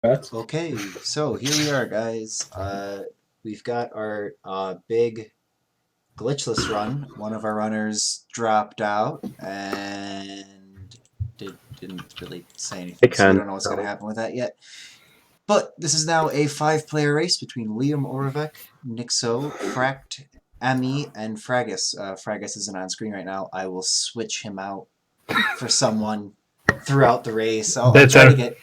Okay, so here we are, guys. We've got our big glitchless run. One of our runners dropped out and didn't really say anything, It so we can. don't know what's going to happen with that yet. But this is now a 5-player race between Liam Orovec, Nixo, Fract, Ami, and Fragus. Fragus isn't on screen right now. I will switch him out for someone throughout the race. I'll try to Better.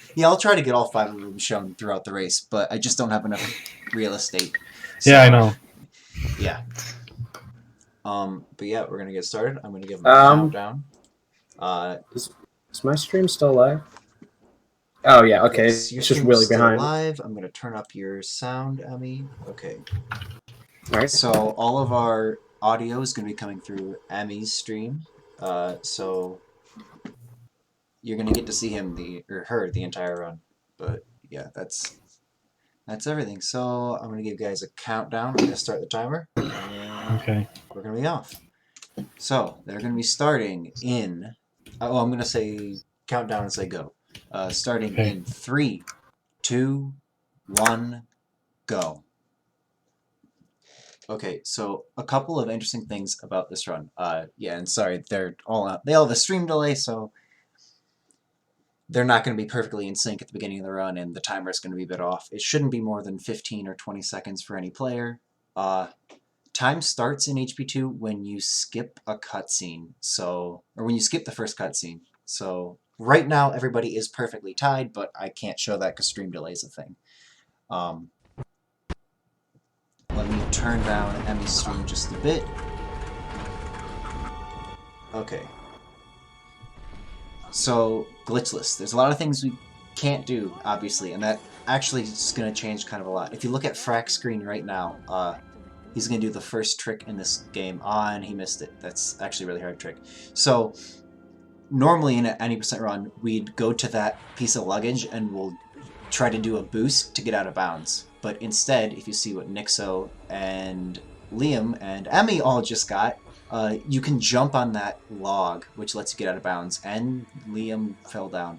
get all 5 of them shown throughout the race, but I just don't have enough real estate. Yeah, I So know. yeah. But yeah, we're gonna get started. I'm gonna give them a Um, countdown. is, is my stream still live? Oh yeah, okay. Yes, your It's just stream's really still behind. live. I'm gonna turn up your sound, Emmy. Okay. All right. So all of our audio is gonna be coming through Emmy's stream. So you're gonna get to see him or her the entire run. But yeah, that's everything. So I'm gonna give you guys a countdown. I'm gonna start the timer, and Okay. we're gonna be off. So they're gonna be starting in. Oh, I'm gonna say countdown and say go. Starting Okay. in 3, 2, 1, go. Okay, so a couple of interesting things about this run. Yeah, and sorry, they all have a stream delay, so they're not going to be perfectly in sync at the beginning of the run, and the timer is going to be a bit off. It shouldn't be more than 15 or 20 seconds for any player. Time starts in HP2 when you skip a cutscene, or when you skip the first cutscene. So right now everybody is perfectly tied, but I can't show that because stream delay is a thing. Let me turn down Emmy's stream just a bit. Okay. So, glitchless. There's a lot of things we can't do, obviously, and that actually is going to change kind of a lot. If you look at Frack's screen right now, he's going to do the first trick in this game. And he missed it. That's actually a really hard trick. So, normally in an 90% run, we'd go to that piece of luggage and we'll try to do a boost to get out of bounds. But instead, if you see what Nixo and Liam and Emmy all just got, you can jump on that log, which lets you get out of bounds, and Liam fell down.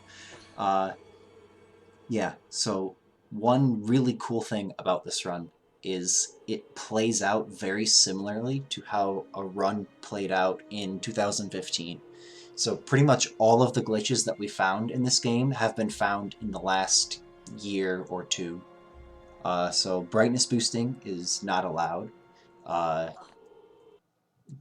Yeah, so one really cool thing about this run is it plays out very similarly to how a run played out in 2015. So pretty much all of the glitches that we found in this game have been found in the last year or two. So brightness boosting is not allowed.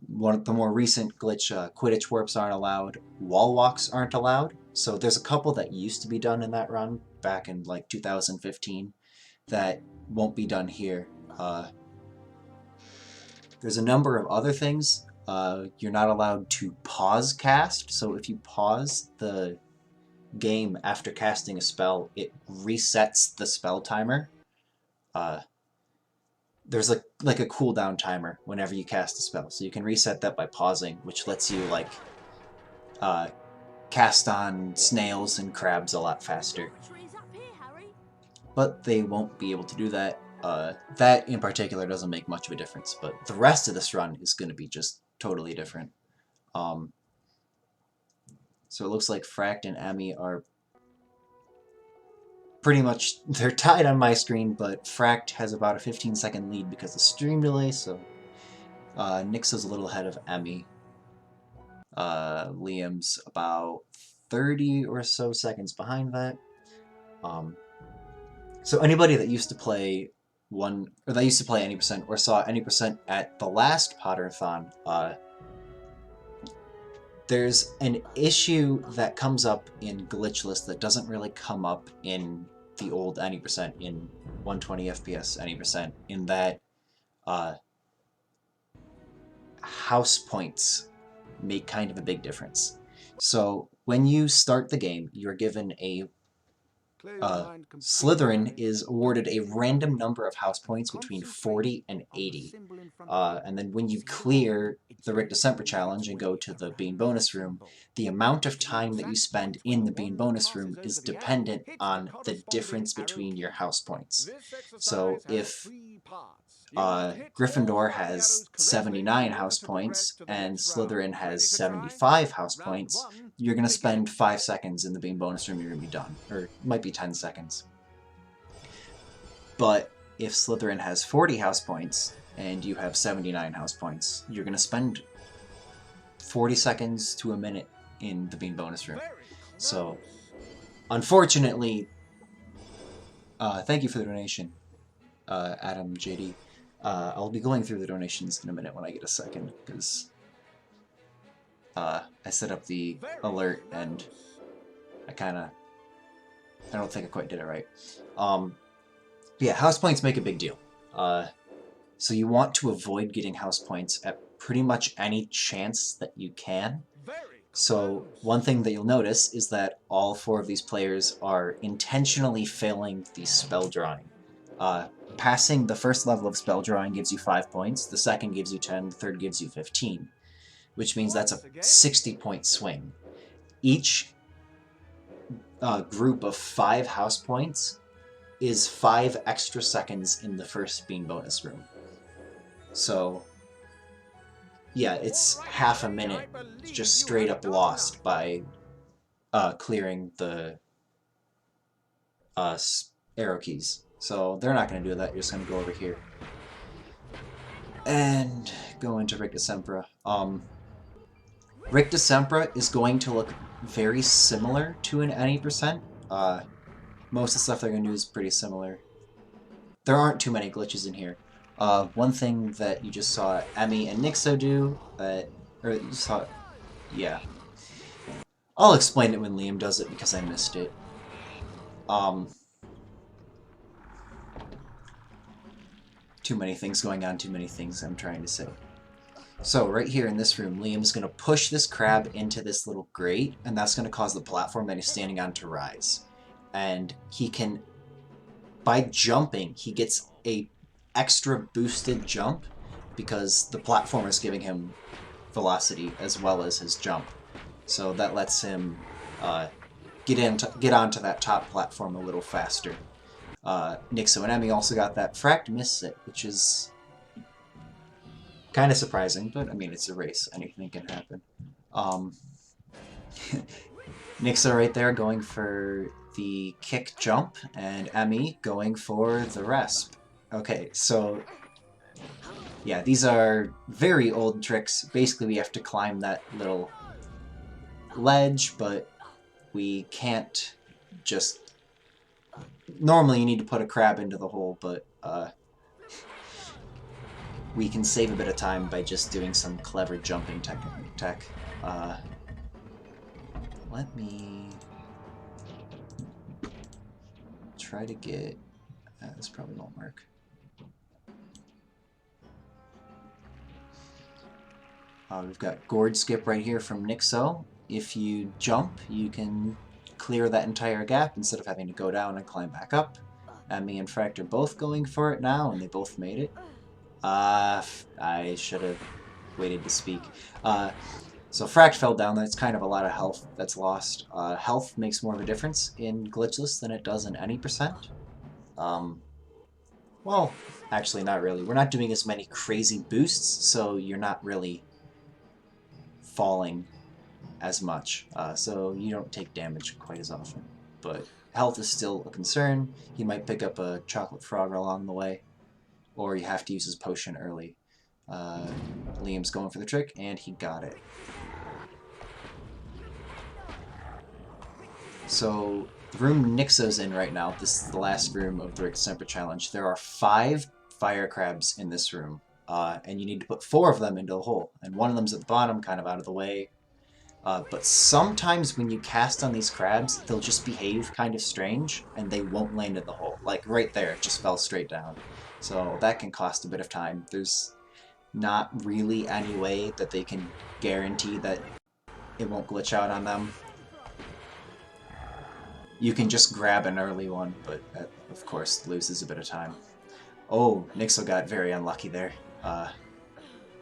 One of the more recent glitch, Quidditch warps aren't allowed. Wall walks aren't allowed. So there's a couple that used to be done in that run back in like 2015 that won't be done here. There's a number of other things. You're not allowed to pause cast. So if you pause the game after casting a spell, it resets the spell timer. There's like a cooldown timer whenever you cast a spell, so you can reset that by pausing, which lets you like cast on snails and crabs a lot faster. But they won't be able to do that. That in particular doesn't make much of a difference, but the rest of this run is going to be just totally different. So it looks like Fract and Emmy are pretty much, they're tied on my screen, but Fract has about a 15-second lead because of stream delay, so Nixo's a little ahead of Emmy. Liam's about 30 or so seconds behind that. So anybody that used to play any percent or saw any percent at the last Potterthon, there's an issue that comes up in Glitchless that doesn't really come up in the old any percent in 120 FPS any percent, in that house points make kind of a big difference. So when you start the game, you're given a Slytherin is awarded a random number of house points between 40 and 80. And then when you clear the Rick December challenge and go to the Bean bonus room, the amount of time that you spend in the Bean bonus room is dependent on the difference between your house points. So if Gryffindor has 79 house points and Slytherin has 75 house points, you're going to spend 5 seconds in the Bean bonus room, you're going to be done. Or it might be 10 seconds. But if Slytherin has 40 house points and you have 79 house points, you're going to spend 40 seconds to a minute in the bean bonus room. So, unfortunately, thank you for the donation, Adam JD. I'll be going through the donations in a minute when I get a second, because I set up the alert and I don't think I quite did it right. Yeah, house points make a big deal. So you want to avoid getting house points at pretty much any chance that you can. So one thing that you'll notice is that all 4 of these players are intentionally failing the spell drawing. Passing the first level of spell drawing gives you 5 points, the second gives you 10, the third gives you 15, which means that's a 60-point swing. Each group of 5 house points is 5 extra seconds in the first bean bonus room. So, yeah, it's half a minute just straight up lost by clearing the arrow keys. So they're not going to do that, you're just going to go over here. And go into Ricta Sempra. Ricta Sempra is going to look very similar to an any percent. Most of the stuff they're going to do is pretty similar. There aren't too many glitches in here. One thing that you just saw Emmy and Nixo do, or you saw, yeah. I'll explain it when Liam does it because I missed it. Too many things going on, too many things I'm trying to say. So right here in this room, Liam's going to push this crab into this little grate, and that's going to cause the platform that he's standing on to rise. And he can, by jumping, he gets a extra boosted jump because the platform is giving him velocity as well as his jump. So that lets him get onto that top platform a little faster. Nixo and Emmy also got that. Fract missed it, which is kind of surprising, but I mean, it's a race. Anything can happen. Nixo right there going for the kick jump, and Emmy going for the resp. Okay, so yeah, these are very old tricks. Basically, we have to climb that little ledge, but we can't just... Normally, you need to put a crab into the hole, but we can save a bit of time by just doing some clever jumping tech. Let me try to get... this probably won't work. We've got Gourd Skip right here from Nixo. If you jump, you can clear that entire gap instead of having to go down and climb back up. Emmy and Fract are both going for it now, and they both made it. I should have waited to speak. So Fract fell down. That's kind of a lot of health that's lost. Health makes more of a difference in Glitchless than it does in any percent. Well, actually not really. We're not doing as many crazy boosts, so you're not really falling as much. So you don't take damage quite as often. But health is still a concern. He might pick up a chocolate frog along the way, or you have to use his potion early. Liam's going for the trick, and he got it. So, the room Nixo's in right now, this is the last room of the Ricta Sempra challenge. There are 5 fire crabs in this room, and you need to put 4 of them into the hole. And one of them's at the bottom, kind of out of the way. But sometimes when you cast on these crabs, they'll just behave kind of strange, and they won't land in the hole. Like right there, it just fell straight down. So that can cost a bit of time. There's not really any way that they can guarantee that it won't glitch out on them. You can just grab an early one, but that, of course, loses a bit of time. Oh, Nixo got very unlucky there.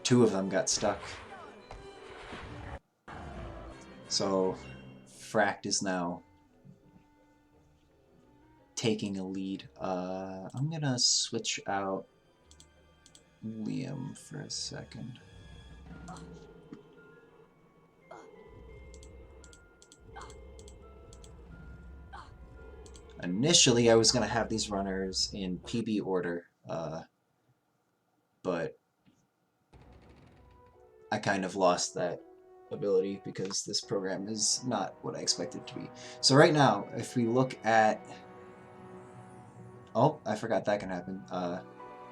2 of them got stuck. So, Fract is now taking a lead. I'm gonna switch out Liam for a second. Initially, I was going to have these runners in PB order, but I kind of lost that ability because this program is not what I expected it to be. So right now, if we look at... Oh, I forgot that can happen.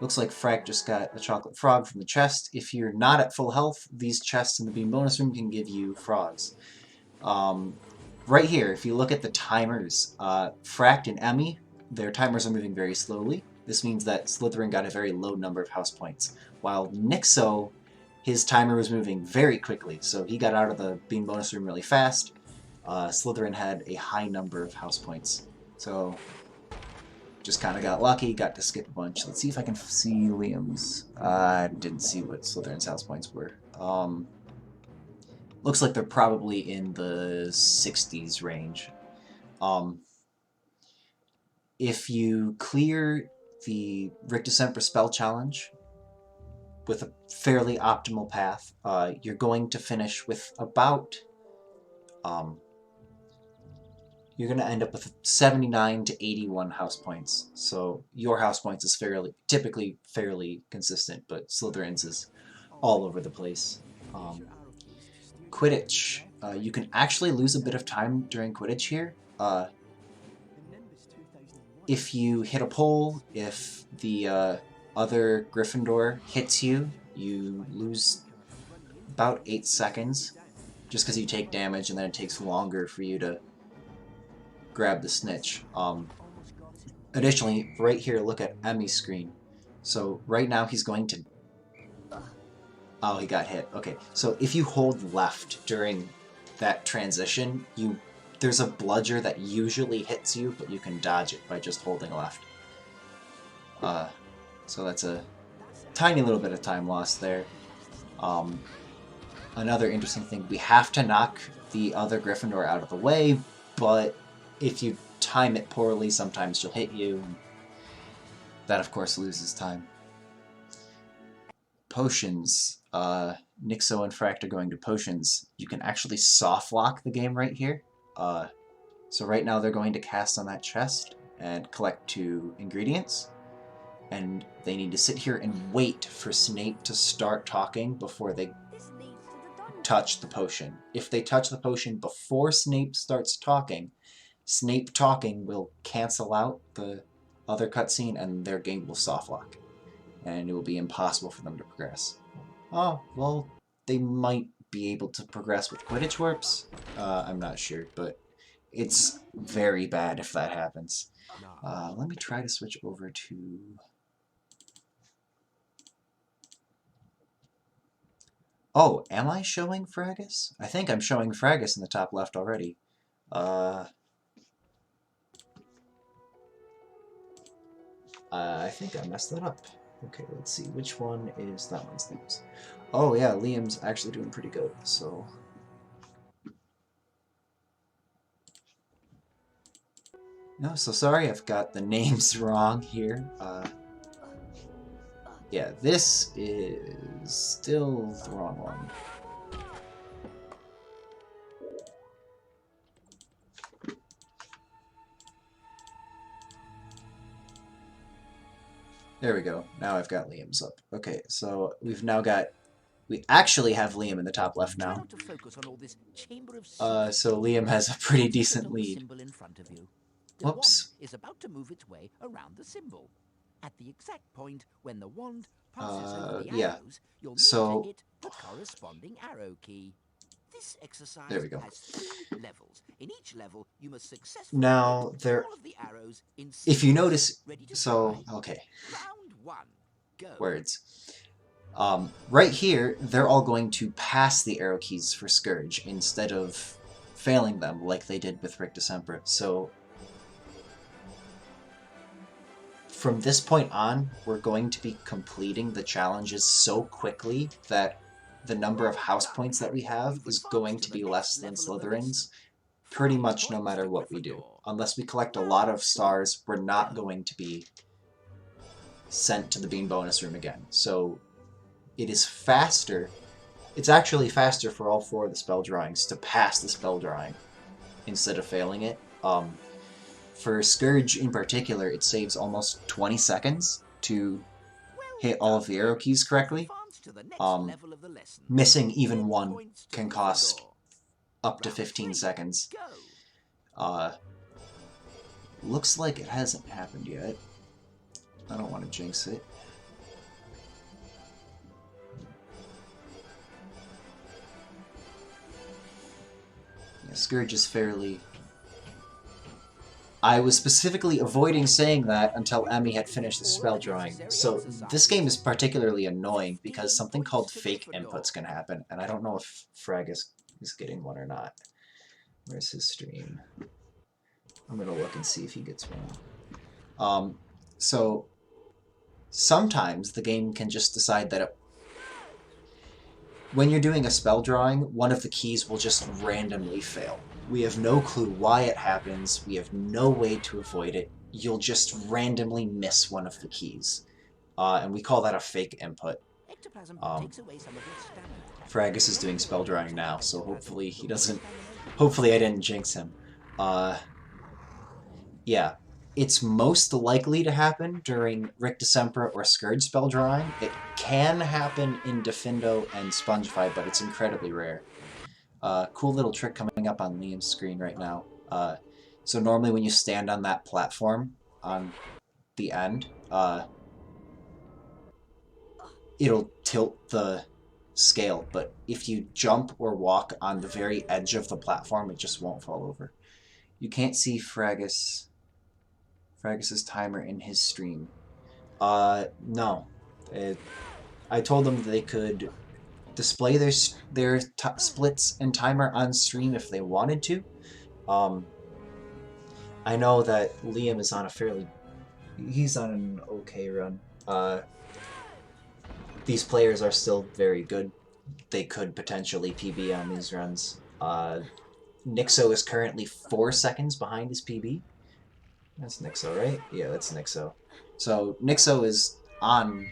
Looks like Frag just got a chocolate frog from the chest. If you're not at full health, these chests in the Beam bonus room can give you frogs. Right here, if you look at the timers, Fract and Emmy, their timers are moving very slowly. This means that Slytherin got a very low number of house points, while Nixo, his timer was moving very quickly, so he got out of the Beam bonus room really fast. Slytherin had a high number of house points, so just kind of got lucky, got to skip a bunch. Let's see if I can see Liam's. I didn't see what Slytherin's house points were. Looks like they're probably in the 60s range. If you clear the Rictusempra spell challenge with a fairly optimal path, you're going to finish with about... you're going to end up with 79 to 81 house points. So your house points is typically fairly consistent, but Slytherin's is all over the place. Quidditch. You can actually lose a bit of time during Quidditch here. If you hit a pole, if the other Gryffindor hits you, you lose about 8 seconds, just because you take damage and then it takes longer for you to grab the snitch. Additionally, right here, look at Emmy's screen. So right now he's going to... Oh, he got hit. Okay, so if you hold left during that transition, there's a bludger that usually hits you, but you can dodge it by just holding left. So that's a tiny little bit of time lost there. Another interesting thing, we have to knock the other Gryffindor out of the way, but if you time it poorly, sometimes she'll hit you. That, of course, loses time. Potions. Nixo and Fract are going to potions. You can actually soft lock the game right here. So right now they're going to cast on that chest and collect 2 ingredients. And they need to sit here and wait for Snape to start talking before they touch the potion. If they touch the potion before Snape starts talking, Snape talking will cancel out the other cutscene and their game will soft lock. And it will be impossible for them to progress. Oh, well, they might be able to progress with Quidditch warps. I'm not sure, but it's very bad if that happens. Let me try to switch over to... Oh, am I showing Fragus? I think I'm showing Fragus in the top left already. I think I messed that up. Okay, let's see. Which one is... That one's Liam's. Oh yeah, Liam's actually doing pretty good, so... No, so sorry, I've got the names wrong here. Yeah, this is still the wrong one. There we go. Now I've got Liam's up. Okay, so we've now got... We actually have Liam in the top left now. So Liam has a pretty decent lead. Whoops. Is about to move its way around the symbol. At the exact point when the wand passes over the arrows, you'll need to hit the corresponding arrow key. This exercise has 3 levels. In each level, you must successfully now hit all of the arrows in if you notice, so okay. Round 1. Go. Words. Right here, they're all going to pass the arrow keys for Scourge instead of failing them like they did with Rictusempra. So from this point on, we're going to be completing the challenges so quickly that the number of house points that we have is going to be less than Slytherin's, pretty much no matter what we do. Unless we collect a lot of stars, we're not going to be sent to the Beam bonus room again. So it is faster. It's actually faster for all 4 of the spell drawings to pass the spell drawing instead of failing it. For Scourge in particular, it saves almost 20 seconds to hit all of the arrow keys correctly. Missing even one can cost up to 15 seconds. Looks like it hasn't happened yet. I don't want to jinx it. Yeah, Scourge is fairly... I was specifically avoiding saying that until Emmy had finished the spell drawing. So this game is particularly annoying because something called fake inputs can happen, and I don't know if Fragus is getting one or not. Where's his stream? I'm gonna look and see if he gets one. So sometimes the game can just decide that when you're doing a spell drawing, one of the keys will just randomly fail. We have no clue why it happens, we have no way to avoid it, you'll just randomly miss one of the keys. And we call that a fake input. Fragus is doing spell drawing now, so hopefully he doesn't... Hopefully I didn't jinx him. Yeah. It's most likely to happen during Rictusempra or Scourge spell drawing. It can happen in Defindo and Spongify, but it's incredibly rare. Cool little trick coming up on Liam's screen right now. So normally when you stand on that platform on the end, it'll tilt the scale, but if you jump or walk on the very edge of the platform, it just won't fall over. You can't see Fragus's timer in his stream. No. I told them that they could display their splits and timer on stream if they wanted to. I know that Liam is on a fairly... He's on an okay run. These players are still very good. They could potentially PB on these runs. Nixo is currently 4 seconds behind his PB. That's Nixo, right? Yeah, that's Nixo. So Nixo is on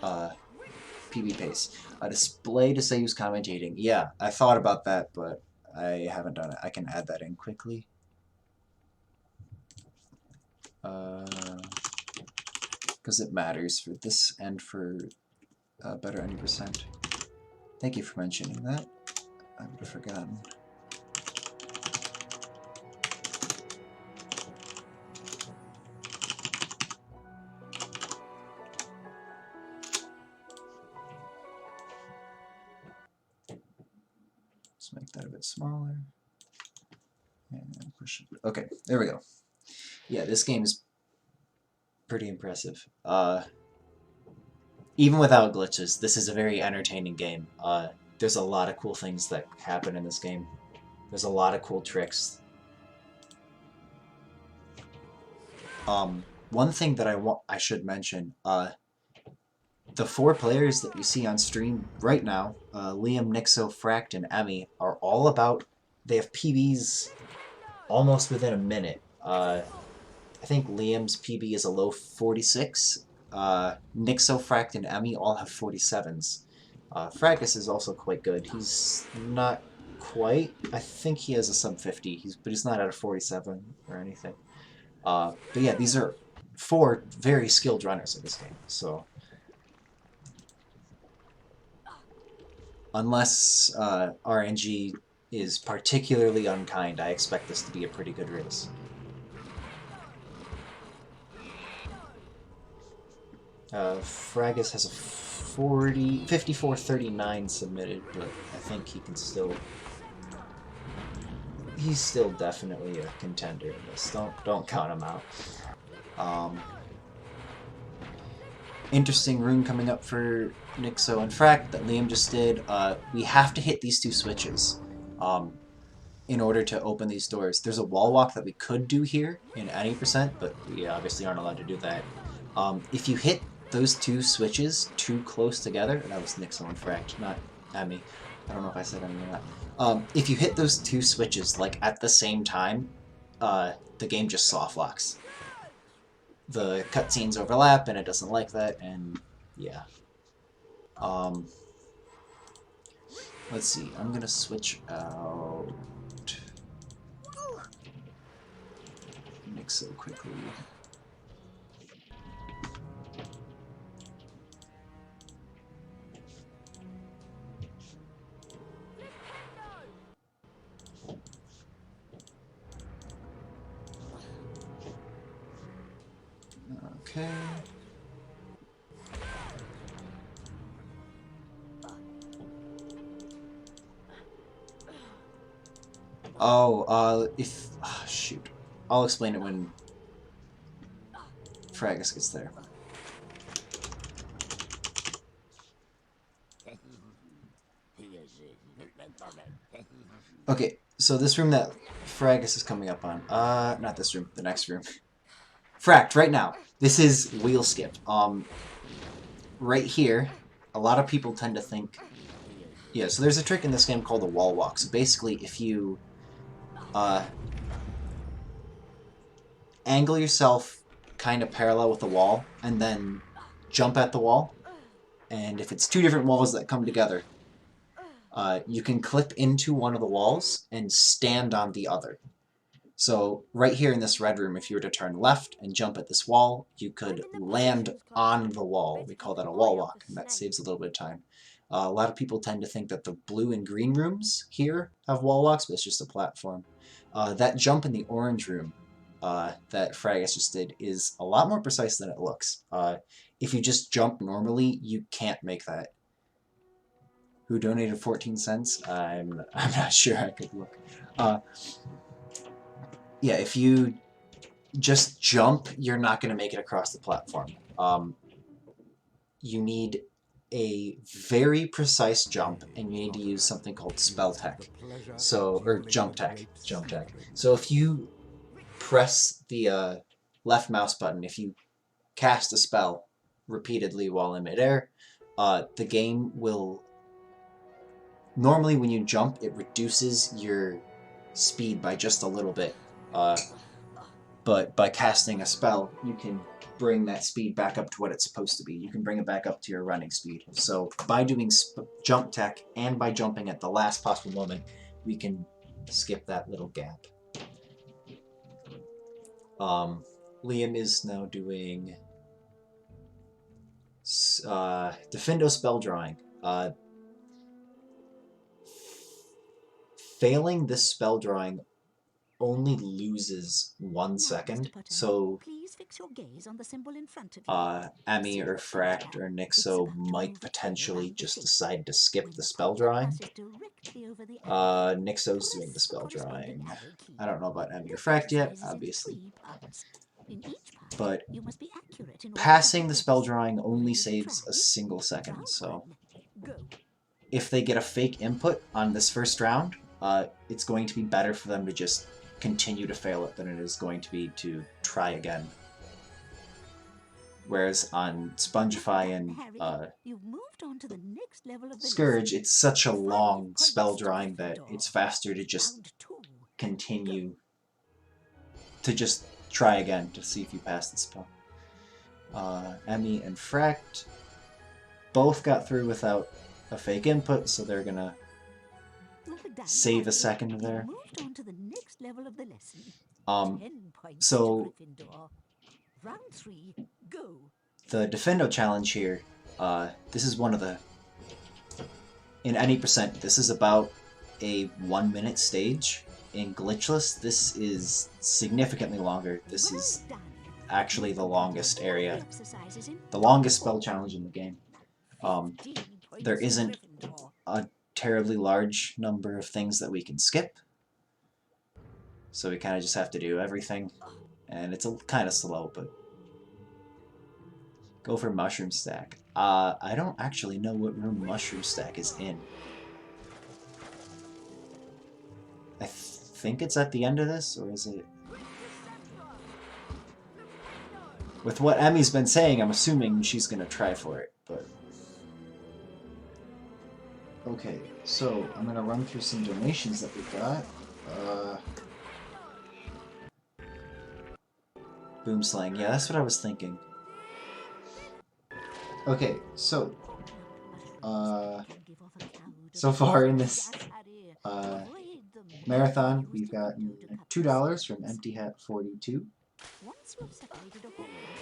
PB pace. A display to say who's commentating. Yeah, I thought about that, but I haven't done it. I can add that in quickly. Because it matters for this and for better 90%. Thank you for mentioning that. I would have forgotten. Let's make that a bit smaller. And push it. Okay, there we go. Yeah, this game is pretty impressive. Even without glitches, this is a very entertaining game. There's a lot of cool things that happen in this game. There's a lot of cool tricks. One thing that I should mention, the 4 players that you see on stream right now, Liam, Nixo, Fract, and Emmy, are all about... They have PBs almost within a minute. I think Liam's PB is a low 46. Nixo, Fract, and Emmy all have 47s. Fracus is also quite good. He's not quite... I think he has a sub 50, but he's not at a 47 or anything. But yeah, these are 4 very skilled runners in this game, so... Unless RNG is particularly unkind, I expect this to be a pretty good race. Fragus has a 54-39 submitted, but I think he can still... He's still definitely a contender in this. Don't count him out. Interesting rune coming up for Nixo and Fract that Liam just did. We have to hit these 2 switches in order to open these doors. There's a wall walk that we could do here in any %, but we obviously aren't allowed to do that. If you hit those 2 switches too close together, that was Nixo and Fract, not Emmy. I don't know if I said Emmy or not. If you hit those 2 switches like at the same time, the game just soft locks. The cutscenes overlap, and it doesn't like that, and yeah. Let's see, I'm gonna switch out... Nixo quickly. Okay. Oh, shoot. I'll explain it when Fragus gets there. Okay, so this room that Fragus is coming up on. Not this room, the next room. Fract, right now. This is wheel skipped. Right here, a lot of people tend to think... Yeah, so there's a trick in this game called the wall walk. So basically, if you, angle yourself kind of parallel with the wall, and then jump at the wall, and if it's two different walls that come together, you can clip into one of the walls and stand on the other. So right here in this red room, if you were to turn left and jump at this wall, you could land on the wall. We call that a wall walk, and that saves a little bit of time. A lot of people tend to think that the blue and green rooms here have wall walks, but it's just a platform. That jump in the orange room that Fragus just did is a lot more precise than it looks. If you just jump normally, you can't make that. Who donated 14 cents? I'm not sure. I could look. Yeah, if you just jump, you're not going to make it across the platform. You need a very precise jump, and you need to use something called spell tech. So, or jump tech. So if you press the left mouse button, if you cast a spell repeatedly while in midair, the game will... Normally when you jump, it reduces your speed by just a little bit. But by casting a spell, you can bring that speed back up to what it's supposed to be. You can bring it back up to your running speed. So by doing jump tech and by jumping at the last possible moment, we can skip that little gap. Liam is now doing Defendo spell drawing. Failing this spell drawing only loses 1 second, so Emmy or Fract or Nixo might potentially just decide to skip the spell drawing. Nixo's doing the spell drawing. I don't know about Emmy or Fract yet, obviously. But passing the spell drawing only saves a single second, so if they get a fake input on this first round, it's going to be better for them to just continue to fail it than it is going to be to try again. Whereas on Spongify and Scourge, it's such a long spell drawing that it's faster to just continue to just try again to see if you pass the spell. Emmy and Fract both got through without a fake input, so they're gonna save a second there. So the Defendo challenge here, this is one of the... In any percent, this is about a 1-minute stage. In Glitchless, this is significantly longer. This is actually the longest area. The longest spell challenge in the game. There isn't a terribly large number of things that we can skip. So we kind of just have to do everything. And it's kind of slow, but... Go for Mushroom Stack. I don't actually know what room Mushroom Stack is in. I think it's at the end of this, or is it... With what Emmy's been saying, I'm assuming she's gonna try for it, but... Okay, so I'm gonna run through some donations that we've got. Boomslang, yeah, that's what I was thinking. Okay, so... so far in this marathon, we've gotten $2 from Empty Hat 42.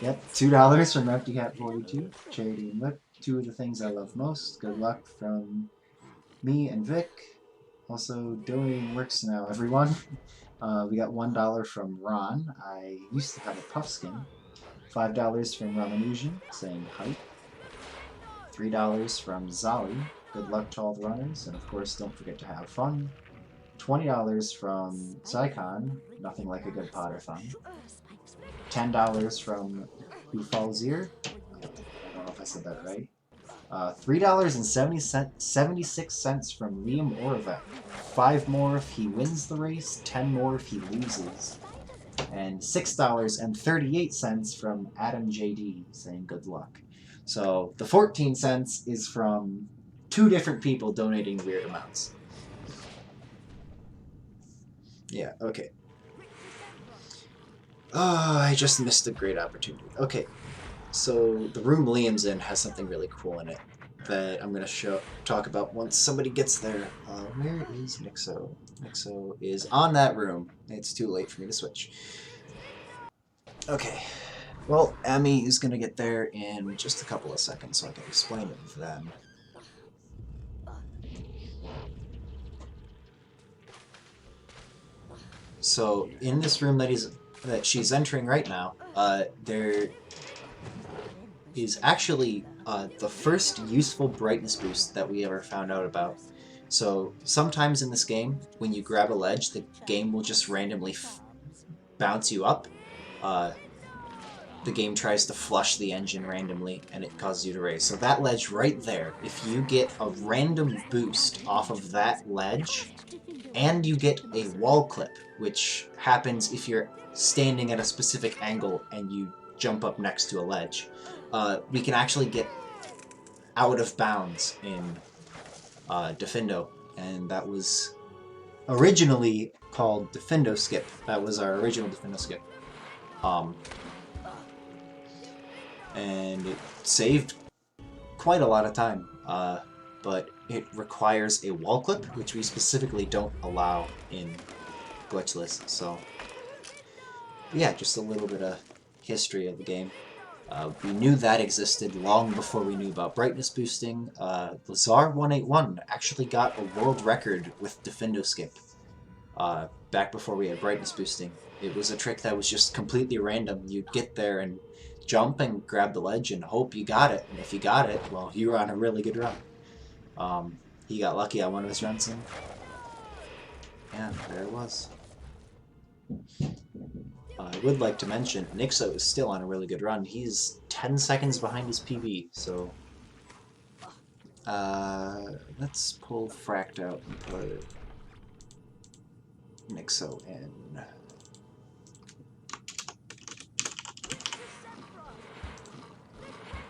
Yep, $2 from Empty Hat 42, Charity and Whip. Two of the things I love most. Good luck from me and Vic. Also, donating works now, everyone. We got $1 from Ron. I used to have a puff skin. $5 from Ramanujan, saying hype. $3 from Zali. Good luck to all the runners, and of course, don't forget to have fun. $20 from Zycon, nothing like a good Potterthon. $10 from Ufalzir. I don't know if I said that right. $3.76 from Liam Orvek. 5 more if he wins the race, 10 more if he loses. And $6.38 from Adam JD, saying good luck. So the 14 cents is from 2 different people donating weird amounts. Yeah, okay. Oh, I just missed a great opportunity. Okay, so the room Liam's in has something really cool in it that I'm going to talk about once somebody gets there. Where is Nixo? Nixo is on that room. It's too late for me to switch. Okay, well, Emmy is going to get there in just a couple of seconds, so I can explain it then. So, in this room that she's entering right now, there is actually the first useful brightness boost that we ever found out about. So, sometimes in this game, when you grab a ledge, the game will just randomly bounce you up. The game tries to flush the engine randomly, and it causes you to race. So that ledge right there, if you get a random boost off of that ledge, and you get a wall clip, which happens if you're standing at a specific angle and you jump up next to a ledge, we can actually get out of bounds in Defendo, and that was originally called Defendo Skip. That was our original Defendo Skip. And it saved quite a lot of time, but it requires a wall clip, which we specifically don't allow in Glitchless, so yeah, just a little bit of history of the game. We knew that existed long before we knew about brightness boosting. Lazar181 actually got a world record with Defendo Skip back before we had brightness boosting. It was a trick that was just completely random. You'd get there and jump and grab the ledge and hope you got it. And if you got it, well, you were on a really good run. He got lucky on one of his runs, and yeah, there it was. I would like to mention, Nixo is still on a really good run. He's 10 seconds behind his PB, so let's pull Fract out and put Nixo in.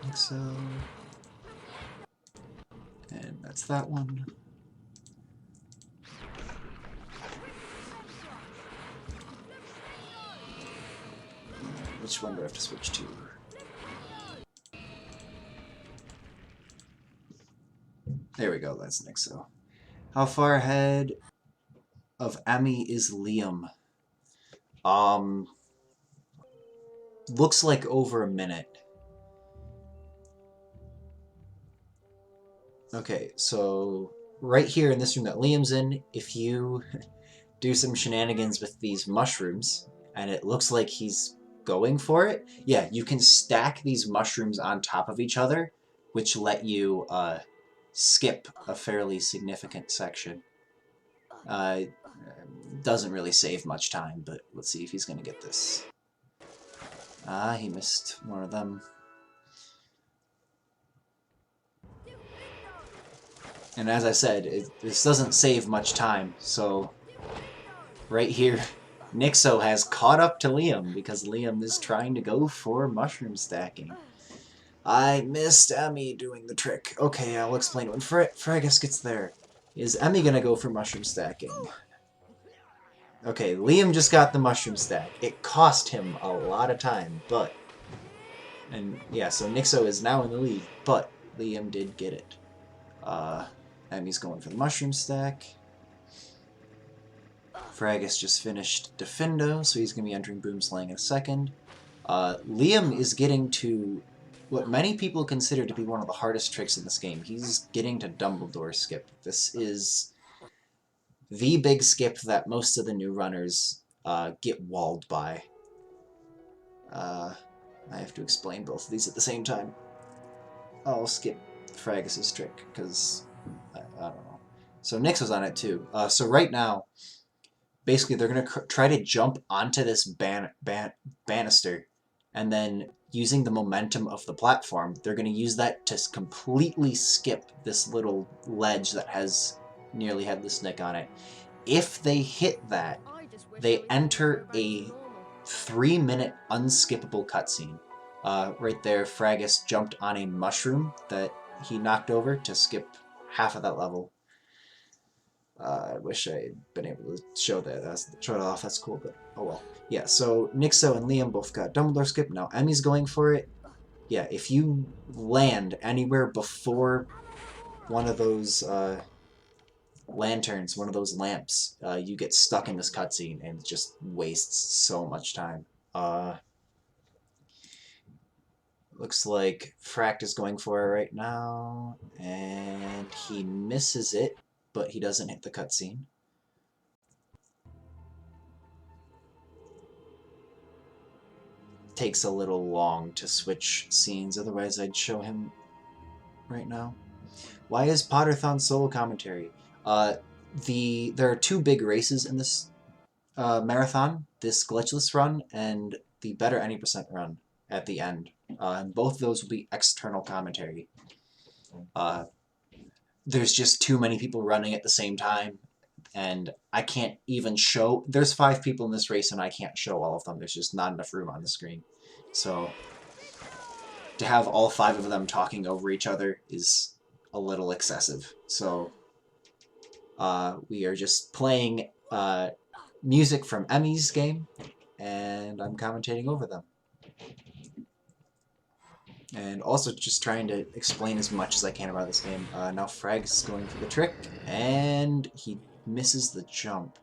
Nixo. And that's that one. Which one do I have to switch to? There we go, that's Nixo. How far ahead of Emmy is Liam? Looks like over a minute. Okay, so right here in this room that Liam's in, if you do some shenanigans with these mushrooms, and it looks like he's going for it, yeah, you can stack these mushrooms on top of each other, which let you skip a fairly significant section. Doesn't really save much time, but let's see if he's going to get this. He missed one of them. And as I said, this doesn't save much time, so right here, Nixo has caught up to Liam because Liam is trying to go for mushroom stacking. I missed Emmy doing the trick. Okay, I'll explain when Fragus gets there. Is Emmy gonna go for mushroom stacking? Okay, Liam just got the mushroom stack. It cost him a lot of time, but... And yeah, so Nixo is now in the lead, but Liam did get it. Emmy's going for the mushroom stack. Fragus just finished Defendo, so he's going to be entering Boomslang in a second. Liam is getting to what many people consider to be one of the hardest tricks in this game. He's getting to Dumbledore skip. This is the big skip that most of the new runners get walled by. I have to explain both of these at the same time. I'll skip Fragus's trick, because I don't know. So Nyx was on it too. So right now, basically they're going to try to jump onto this banister, and then using the momentum of the platform, they're going to use that to completely skip this little ledge that has nearly Headless Nick on it. If they hit that, they enter a 3-minute unskippable cutscene. Right there, Fragus jumped on a mushroom that he knocked over to skip half of that level. I wish I had been able to show that. Show it off, that's cool, but oh well. Yeah, so Nixo and Liam both got Dumbledore skip. Now Emmy's going for it. Yeah, if you land anywhere before one of those lanterns, one of those lamps, you get stuck in this cutscene and it just wastes so much time. Looks like Fract is going for it right now, and he misses it, but he doesn't hit the cutscene. Takes a little long to switch scenes, otherwise I'd show him right now. Why is Potterthon solo commentary? There are two big races in this marathon, this Glitchless run and the Better Any Percent run at the end. And both of those will be external commentary. There's just too many people running at the same time, and I can't even show... There's 5 people in this race, and I can't show all of them. There's just not enough room on the screen. So, to have all 5 of them talking over each other is a little excessive. So, we are just playing music from Emmy's game, and I'm commentating over them. And also just trying to explain as much as I can about this game. Now Frag is going for the trick, and he misses the jump.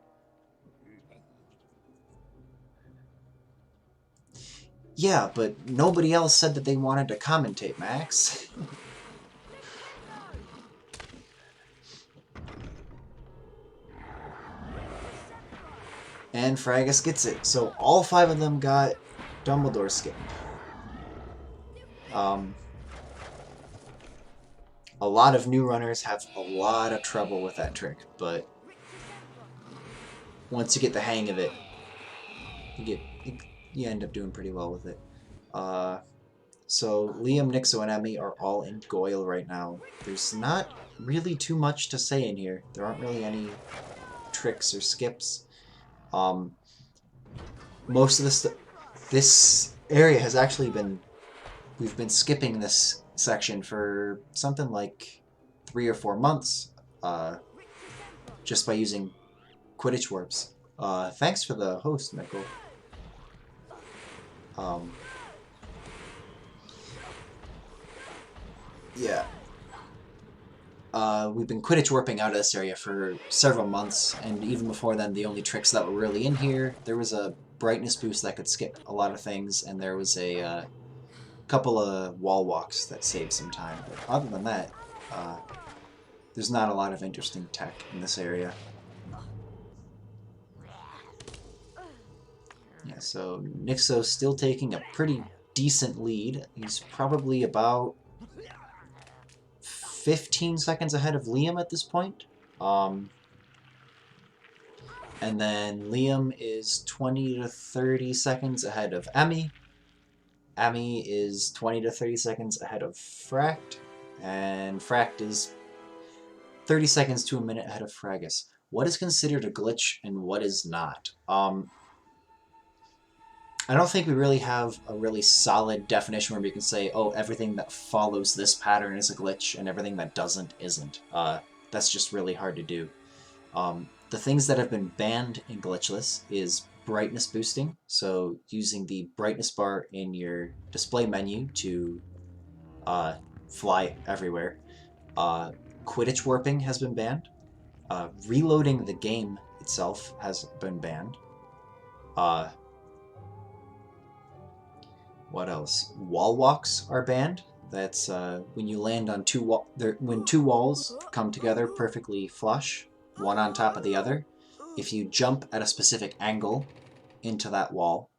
Yeah, but nobody else said that they wanted to commentate, Max. And Fragus gets it. So all 5 of them got Dumbledore skip. A lot of new runners have a lot of trouble with that trick, but once you get the hang of it, you end up doing pretty well with it. So Liam, Nixo, and Emmy are all in Goyle right now. There's not really too much to say in here. There aren't really any tricks or skips. Most of this area has actually been... We've been skipping this section for something like 3 or 4 months, just by using Quidditch warps. Thanks for the host, Michael. Yeah. We've been Quidditch warping out of this area for several months, and even before then, the only tricks that were really in here, there was a brightness boost that could skip a lot of things, and there was a couple of wall walks that saved some time. But other than that, there's not a lot of interesting tech in this area. Yeah, so Nixo's still taking a pretty decent lead. He's probably about 15 seconds ahead of Liam at this point. And then Liam is 20 to 30 seconds ahead of Emmy. Emmy is 20 to 30 seconds ahead of Fract. And Fract is 30 seconds to a minute ahead of Fragus. What is considered a glitch and what is not? I don't think we really have a really solid definition where we can say, oh, everything that follows this pattern is a glitch and everything that doesn't isn't. That's just really hard to do. The things that have been banned in Glitchless is brightness boosting, so using the brightness bar in your display menu to fly everywhere. Quidditch warping has been banned. Reloading the game itself has been banned. What else? Wall walks are banned. That's when you land on when two walls come together perfectly flush, one on top of the other. If you jump at a specific angle into that wall,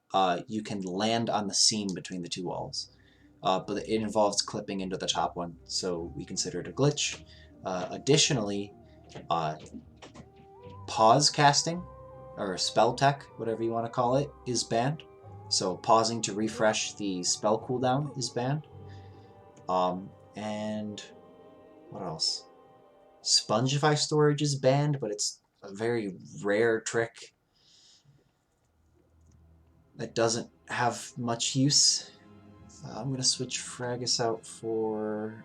you can land on the seam between the two walls. But it involves clipping into the top one, so we consider it a glitch. Additionally, pause casting, or spell tech, whatever you want to call it, is banned. So pausing to refresh the spell cooldown is banned. And what else? Spongify storage is banned, but it's a very rare trick that doesn't have much use. I'm going to switch Fragus out for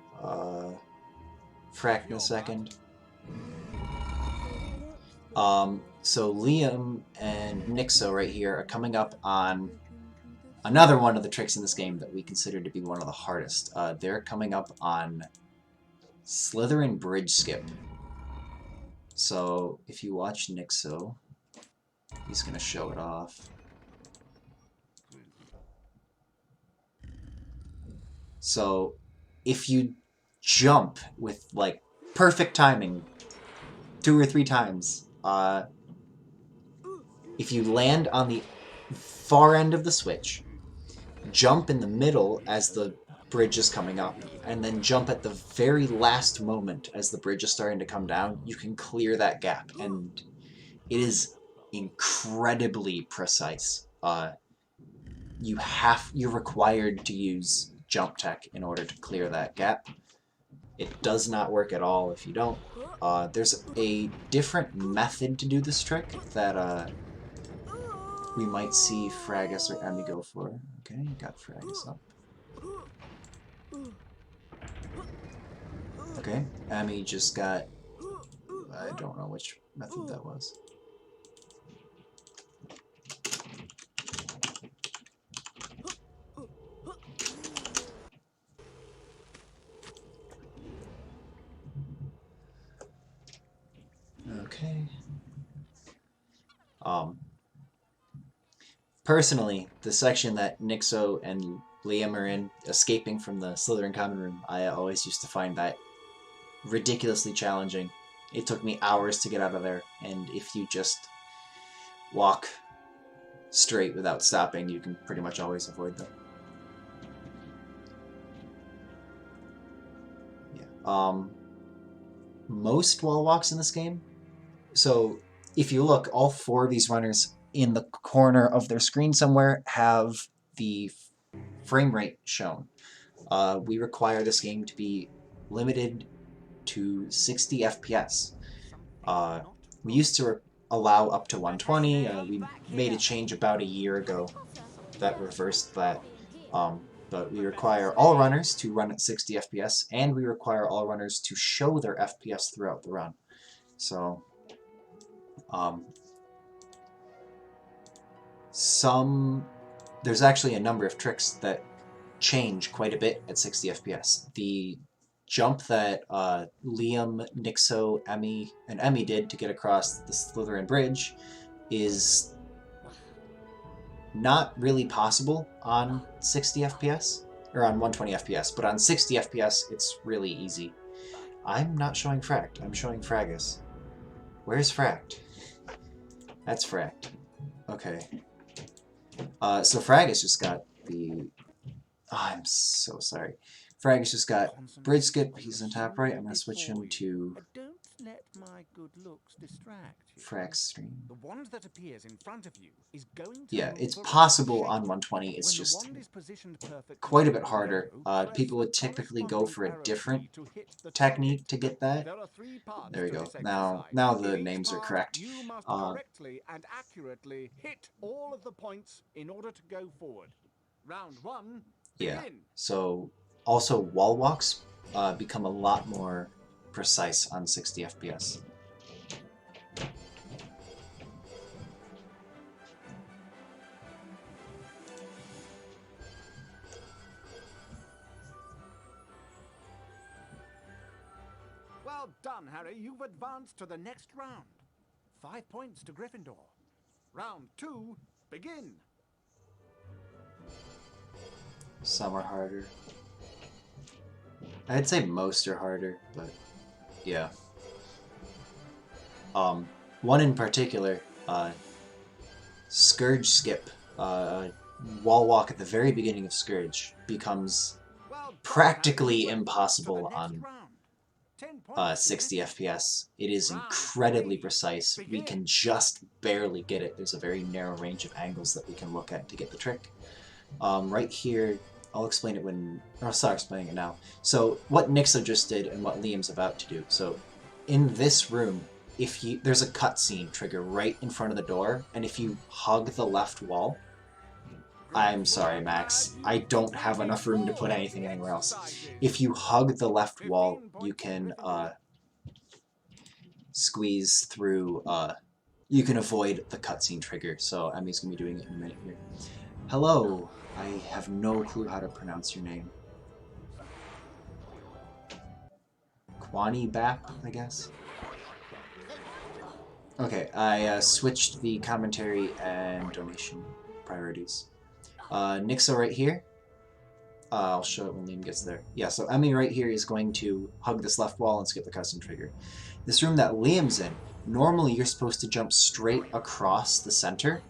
Frack in a second. So Liam and Nixo right here are coming up on another one of the tricks in this game that we consider to be one of the hardest. They're coming up on Slytherin Bridge Skip. So if you watch Nixo, he's going to show it off. So if you jump with like perfect timing 2 or 3 times, if you land on the far end of the switch, jump in the middle as the bridge is coming up, and then jump at the very last moment as the bridge is starting to come down, you can clear that gap, and it is incredibly precise. You're required to use jump tech in order to clear that gap. It does not work at all if you don't. There's a different method to do this trick that we might see Fragus or Emmy go for. Okay, got Fragus up. Okay, Emmy just got... I don't know which method that was. Okay. Personally, the section that Nixo and Liam are in, escaping from the Slytherin common room, I always used to find that ridiculously challenging. It took me hours to get out of there, and if you just walk straight without stopping, you can pretty much always avoid them. Yeah. Most wall walks in this game, so if you look, all 4 of these runners in the corner of their screen somewhere have the frame rate shown. We require this game to be limited to 60 FPS. We used to allow up to 120. We made a change about a year ago that reversed that. But we require all runners to run at 60 FPS, and we require all runners to show their FPS throughout the run. So, there's actually a number of tricks that change quite a bit at 60 FPS. The jump that Liam, Nixo, Emmy did to get across the Slytherin Bridge is not really possible on 60 FPS, or on 120 FPS, but on 60 FPS it's really easy. I'm not showing Fract, I'm showing Fragus. Where's Fract? That's Fract. Okay. So Fragus just got the... Oh, I'm so sorry. Fragus just got Bridge Skip, he's in top right. I'm going to switch him to Don't let my good looks distract you. Frack's stream. The wand that appears in front of you is going to Yeah, it's possible on 120, it's just quite a bit harder. People would typically go for a different technique to get that. There we go. Now the names are correct. You must correctly and accurately hit all of the points in order to go forward. Round 1, begin. Yeah, so also wall walks become a lot more precise on 60 FPS. Well done, Harry. You've advanced to the next round. 5 points to Gryffindor. Round 2, begin. Some are harder. I'd say most are harder, but yeah. One in particular, Scourge Skip, wall walk at the very beginning of Scourge becomes practically impossible on 60 FPS. It is incredibly precise. We can just barely get it. There's a very narrow range of angles that we can look at to get the trick. Right here, I'll explain it when... I'll start explaining it now. So, what Nixo just did and what Liam's about to do. So, in this room, there's a cutscene trigger right in front of the door, and if you hug the left wall... I'm sorry, Max. I don't have enough room to put anything anywhere else. If you hug the left wall, you can squeeze through... you can avoid the cutscene trigger, so Emmy's going to be doing it in a minute here. Hello. I have no clue how to pronounce your name. Kwani Bap, I guess? Okay, I switched the commentary and donation priorities. Nixo right here. I'll show it when Liam gets there. Yeah, so Emmy right here is going to hug this left wall and skip the custom trigger. This room that Liam's in, normally you're supposed to jump straight across the center,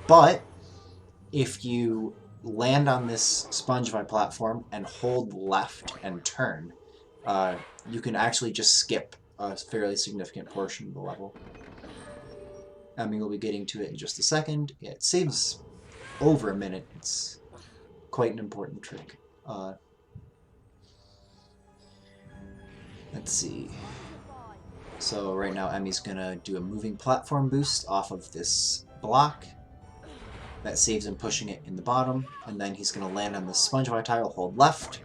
but if you land on this Spongebob platform and hold left and turn, you can actually just skip a fairly significant portion of the level. Emmy will be getting to it in just a second. Yeah, it saves over a minute. It's quite an important trick. Let's see. So right now Emmy's gonna do a moving platform boost off of this block. That saves him pushing it in the bottom, and then he's gonna land on the Spongebob tile, hold left,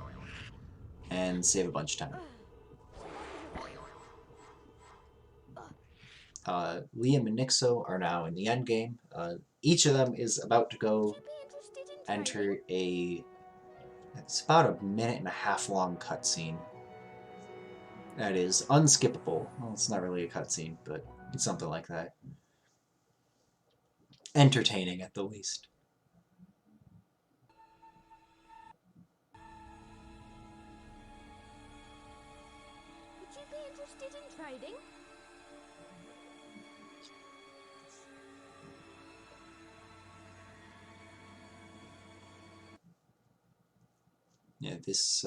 and save a bunch of time. Liam and Nixo are now in the end game. Each of them is about to go enter it's about a minute and a half long cutscene. That is unskippable. Well, it's not really a cutscene, but it's something like that. Entertaining at the least. Would you be interested in trading? Yeah, this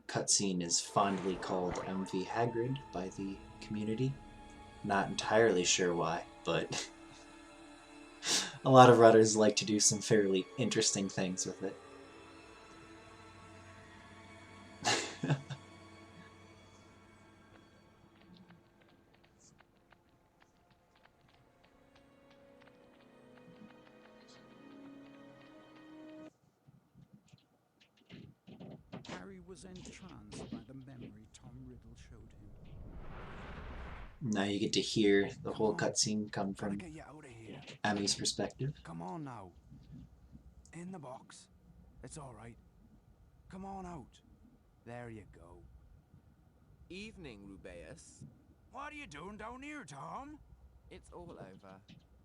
cutscene is fondly called MV Hagrid by the community. Not entirely sure why, but a lot of runners like to do some fairly interesting things with it. Harry was entranced by the memory Tom Riddle showed him. Now you get to hear the whole cutscene come Gotta from get you out of here. Emmy's perspective. Come on now. In the box. It's all right. Come on out. There you go. Evening, Rubeus. What are you doing down here, Tom? It's all over.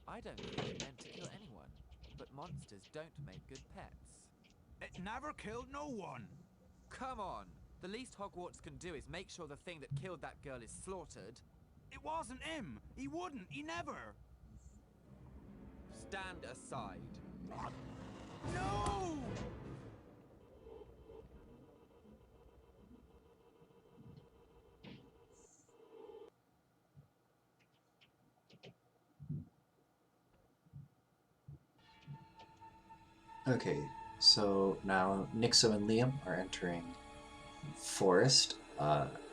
I don't think it meant to kill anyone, but monsters don't make good pets. It never killed no one. Come on! The least Hogwarts can do is make sure the thing that killed that girl is slaughtered. It wasn't him. He wouldn't. He never. Stand aside. No! Okay, so now Nixo and Liam are entering Forest.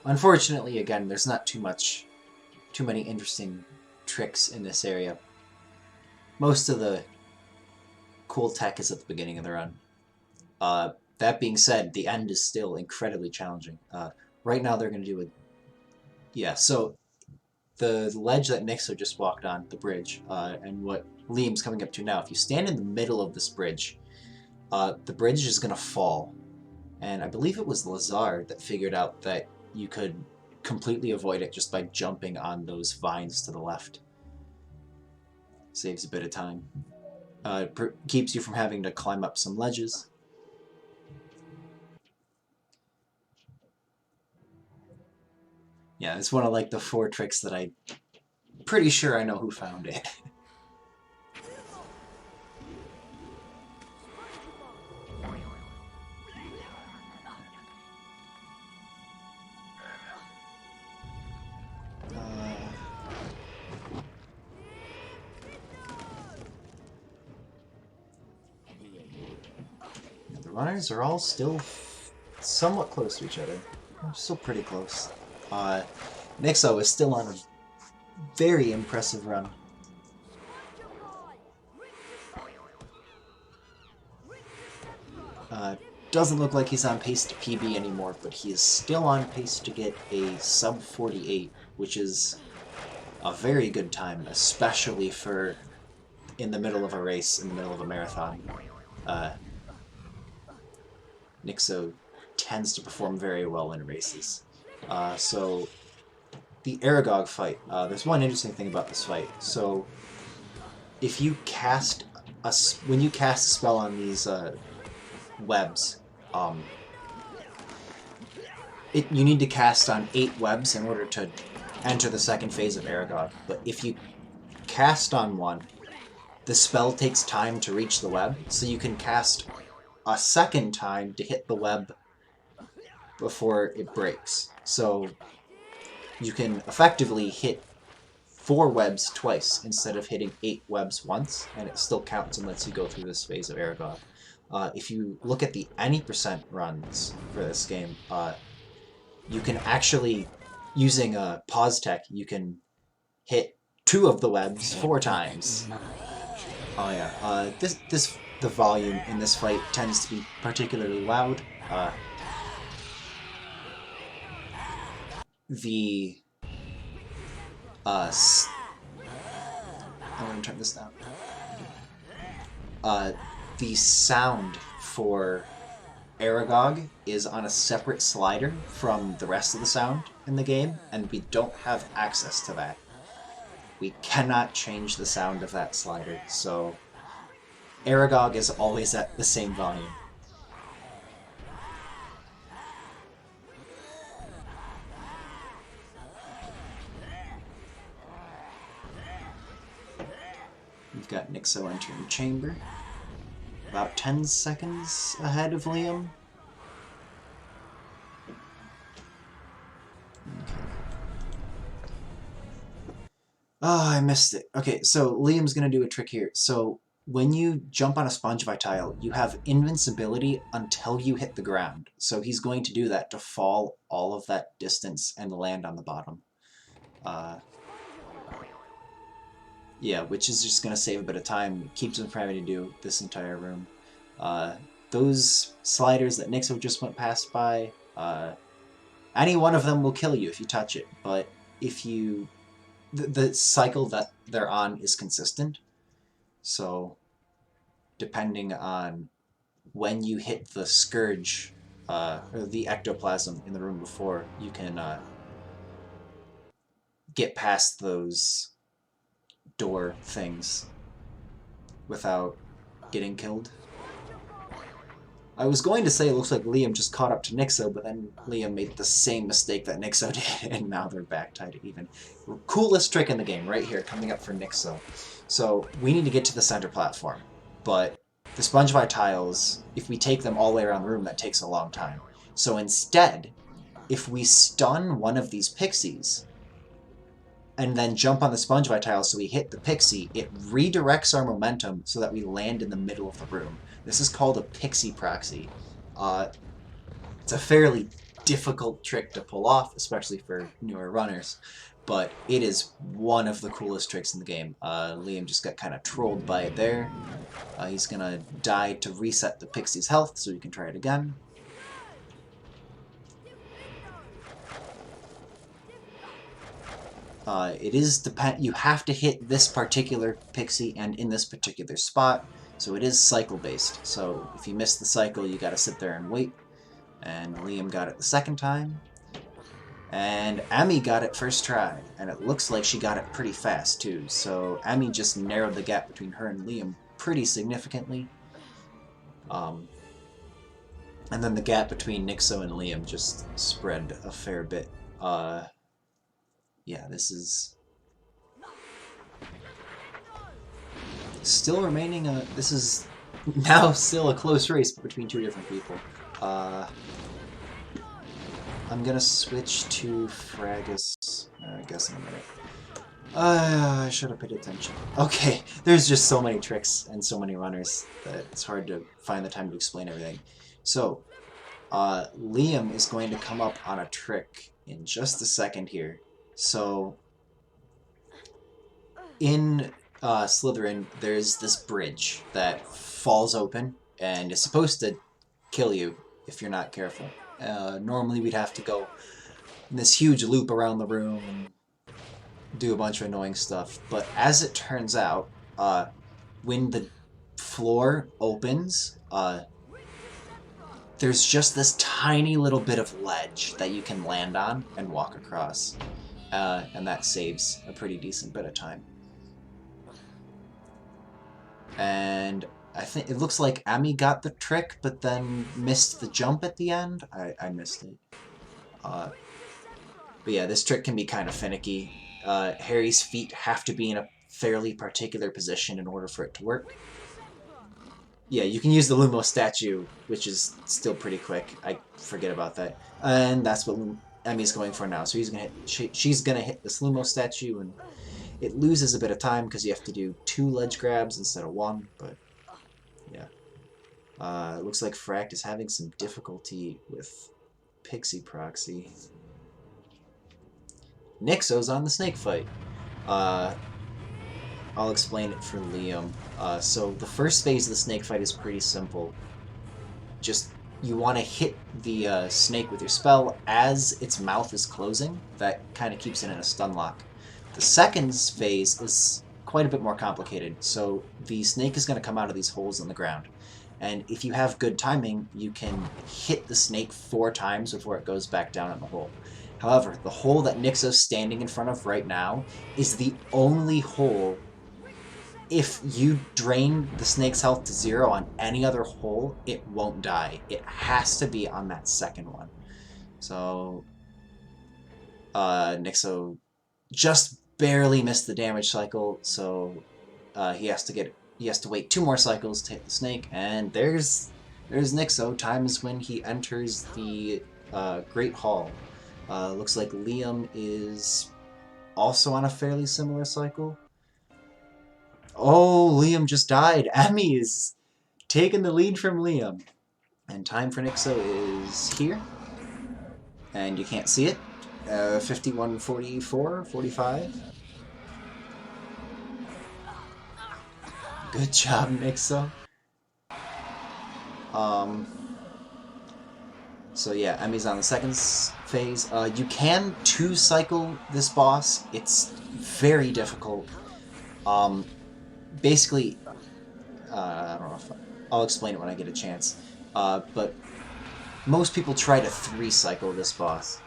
Unfortunately, again, there's not too many interesting tricks in this area. Most of the cool tech is at the beginning of the run. That being said, the end is still incredibly challenging. Right now they're going to do a... Yeah, so the ledge that Nixo just walked on, the bridge, and what Liam's coming up to now, if you stand in the middle of this bridge, the bridge is going to fall. And I believe it was Lazar that figured out that you could completely avoid it just by jumping on those vines to the left. Saves a bit of time. Keeps you from having to climb up some ledges. Yeah, it's one of like the 4 tricks that I'm pretty sure I know who found it. The runners are all still somewhat close to each other. Still pretty close. Nixo is still on a very impressive run. Doesn't look like he's on pace to PB anymore, but he is still on pace to get a sub 48, which is a very good time, especially for in the middle of a race, in the middle of a marathon. Nixo tends to perform very well in races. So the Aragog fight, there's one interesting thing about this fight. So if you cast when you cast a spell on these webs, you need to cast on 8 webs in order to enter the second phase of Aragog. But if you cast on one, the spell takes time to reach the web, so you can cast a second time to hit the web before it breaks. So you can effectively hit 4 webs twice instead of hitting 8 webs once, and it still counts and lets you go through this phase of Aragog. If you look at the any percent runs for this game, you can actually, using a pause tech, you can hit 2 of the webs 4 times. Oh yeah, the volume in this fight tends to be particularly loud. I want to turn this down. The sound for Aragog is on a separate slider from the rest of the sound in the game, and we don't have access to that. We cannot change the sound of that slider, so Aragog is always at the same volume. We've got Nixo entering chamber. About 10 seconds ahead of Liam. Okay. Oh, I missed it. Okay, so Liam's gonna do a trick here. So when you jump on a Spongify tile, you have invincibility until you hit the ground. So he's going to do that to fall all of that distance and land on the bottom. Yeah, which is just going to save a bit of time. It keeps him from having to do this entire room. Those sliders that Nixo just went past by, any one of them will kill you if you touch it. But if you... The cycle that they're on is consistent. So, depending on when you hit the Scourge, or the Ectoplasm in the room before, you can get past those door things without getting killed. I was going to say it looks like Liam just caught up to Nixo, but then Liam made the same mistake that Nixo did, and now they're back tied even. Coolest trick in the game right here coming up for Nixo. So we need to get to the center platform, but the Spongify tiles, if we take them all the way around the room, that takes a long time. So instead, if we stun one of these pixies, and then jump on the Spongify tile so we hit the pixie, it redirects our momentum so that we land in the middle of the room. This is called a pixie proxy. It's a fairly difficult trick to pull off, especially for newer runners, but it is one of the coolest tricks in the game. Liam just got kind of trolled by it there. He's gonna die to reset the pixie's health so he can try it again. It is you have to hit this particular pixie and in this particular spot, so it is cycle based. So if you miss the cycle, you gotta sit there and wait. And Liam got it the second time. And Ami got it first try, and it looks like she got it pretty fast too, so Ami just narrowed the gap between her and Liam pretty significantly. And then the gap between Nixo and Liam just spread a fair bit. Yeah, this is... still remaining a... this is now still a close race between two different people. I'm gonna switch to Fragus, I guess, in a minute. I should have paid attention. Okay, there's just so many tricks and so many runners that it's hard to find the time to explain everything. So, Liam is going to come up on a trick in just a second here. So, in Slytherin, there's this bridge that falls open and is supposed to kill you if you're not careful. Normally we'd have to go in this huge loop around the room and do a bunch of annoying stuff, but as it turns out, when the floor opens, there's just this tiny little bit of ledge that you can land on and walk across, and that saves a pretty decent bit of time. And I think it looks like Ami got the trick, but then missed the jump at the end. I missed it. But yeah, this trick can be kind of finicky. Harry's feet have to be in a fairly particular position in order for it to work. Yeah, you can use the Lumos statue, which is still pretty quick. I forget about that. And that's what Emmy's going for now. So she's gonna hit this Lumos statue, and it loses a bit of time because you have to do 2 ledge grabs instead of 1, but yeah. It looks like Fract is having some difficulty with Pixie Proxy. Nixo's on the snake fight. I'll explain it for Liam. So the first phase of the snake fight is pretty simple. Just, you want to hit the snake with your spell as its mouth is closing. That kind of keeps it in a stun lock. The second phase is quite a bit more complicated. So the snake is going to come out of these holes in the ground. And if you have good timing, you can hit the snake 4 times before it goes back down in the hole. However, the hole that Nixo's standing in front of right now is the only hole. If you drain the snake's health to 0 on any other hole, it won't die. It has to be on that second one. So, Nixo just barely missed the damage cycle, so he has to wait 2 more cycles to hit the snake, and there's Nixo. Time is when he enters the Great Hall. Looks like Liam is also on a fairly similar cycle. Oh, Liam just died. Emmy is taking the lead from Liam. And time for Nixo is here. And you can't see it. 51:44, 45. Good job, Nixo. So yeah, Emmy's on the second phase. You can 2-cycle this boss. It's very difficult. Basically, I don't know if I'll explain it when I get a chance. But most people try to 3-cycle this boss.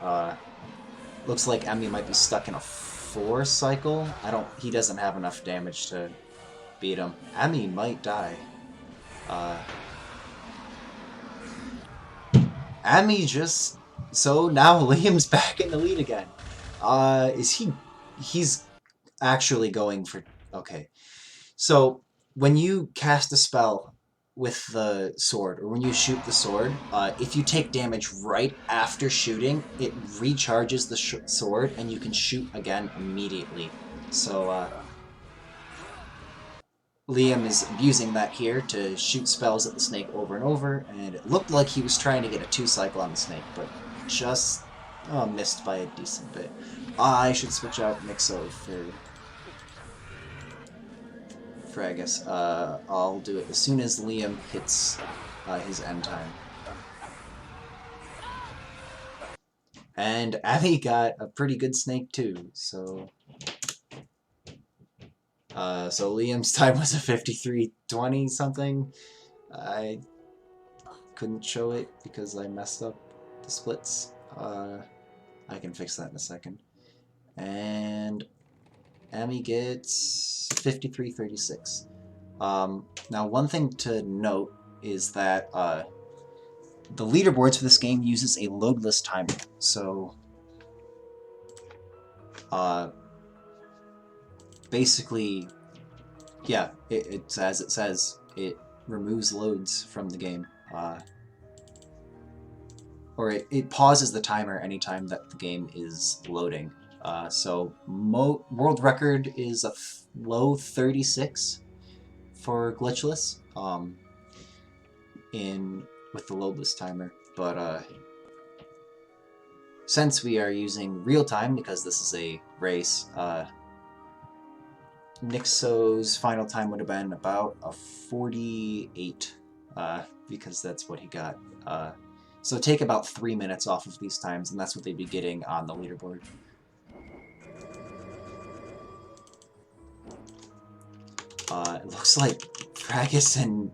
Looks like Emmy might be stuck in a 4-cycle. He doesn't have enough damage to beat him. Emmy might die. Emmy just... So now Liam's back in the lead again. He's actually going for... Okay. So, when you cast a spell with the sword, or when you shoot the sword, if you take damage right after shooting, it recharges the sword, and you can shoot again immediately. So, Liam is using that here to shoot spells at the snake over and over, and it looked like he was trying to get a 2-cycle on the snake, but just missed by a decent bit. I should switch out Nixo for Fragus. I'll do it as soon as Liam hits his end time. And Abby got a pretty good snake too, so... So Liam's time was a 53:20 something. I couldn't show it because I messed up the splits. I can fix that in a second. And Emmy gets 53.36. Now, one thing to note is that the leaderboards for this game uses a loadless timer. So, basically, yeah, it's as it says, it removes loads from the game. Or it pauses the timer anytime that the game is loading. So world record is a low 36 for Glitchless with the loadless timer. But since we are using real time, because this is a race, Nixo's final time would have been about a 48, because that's what he got. So take about 3 minutes off of these times, and that's what they'd be getting on the leaderboard. It looks like Fragus and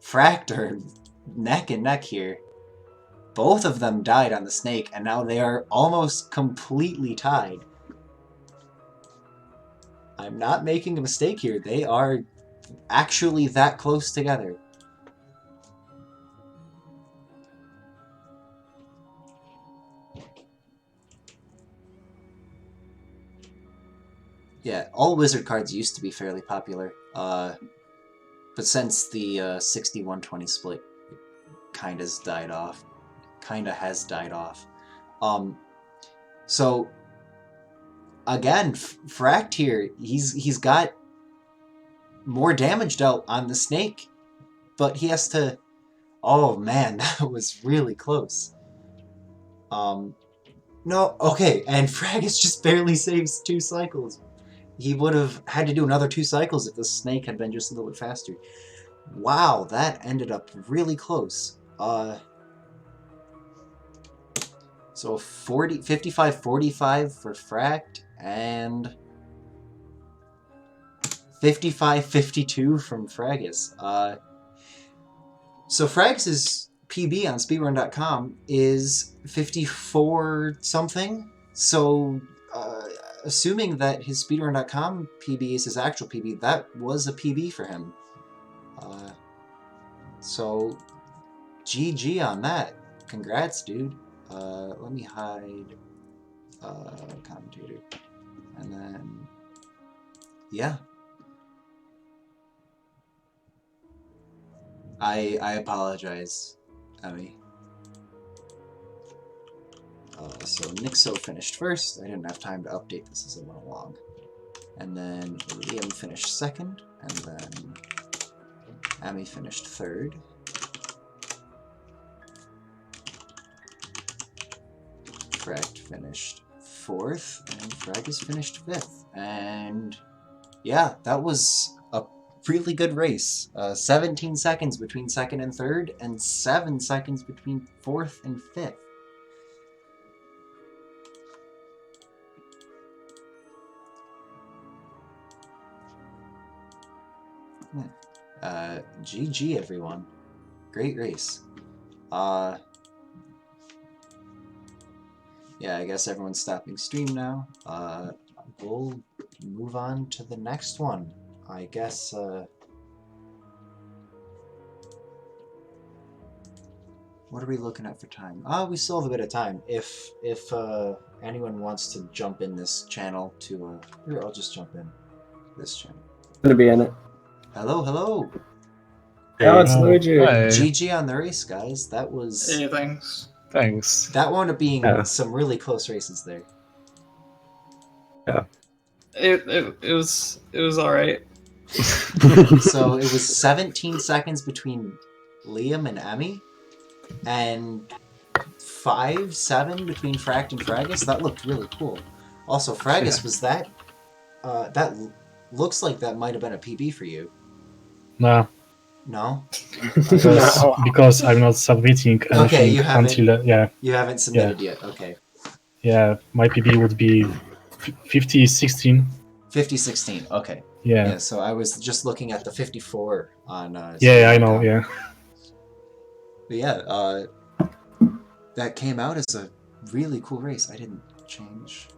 Fract are neck and neck here. Both of them died on the snake, and now they are almost completely tied. I'm not making a mistake here. They are actually that close together. Yeah, all wizard cards used to be fairly popular, but since the 60-120 split, it kind of has died off. So again, Fract here, he's got more damage dealt on the snake, but he has to. Oh man, that was really close. No, okay, and Fragus just barely saves 2 cycles. He would have had to do another 2 cycles if the snake had been just a little bit faster. Wow, that ended up really close. So 55-45 for Fract, and 55-52 from Fragus. So Fragus's PB on speedrun.com is 54 something. So assuming that his speedrun.com PB is his actual PB, that was a PB for him. So GG on that. Congrats, dude. Let me hide commentator. And then, yeah. I apologize, Emmy. So Nixo finished first. I didn't have time to update this as it went along. And then Liam finished second, and then Emmy finished third. Fract finished fourth, and Fragus finished fifth. And yeah, that was a really good race. 17 seconds between second and third, and 7 seconds between fourth and fifth. GG everyone. Great race. Yeah, I guess everyone's stopping stream now. We'll move on to the next one. I guess, what are we looking at for time? We still have a bit of time. If anyone wants to jump in this channel to, here, I'll just jump in this channel. Gonna be in it. Hello. Hey, oh, it's Luigi. Hi. GG on the race, guys. That was... Hey, thanks. That wound up being some really close races there. Yeah. It was alright. So it was 17 seconds between Liam and Emmy, and 5-7 between Fract and Fragus. That looked really cool. Also, Fragus, was that... that looks like that might have been a PB for you. No. No? Because I'm not submitting anything until... You haven't submitted yet, okay. Yeah, my PB would be 50-16. 50-16, okay. Yeah, so I was just looking at the 54 on... yeah, I know, yeah. But yeah, that came out as a really cool race. I didn't change.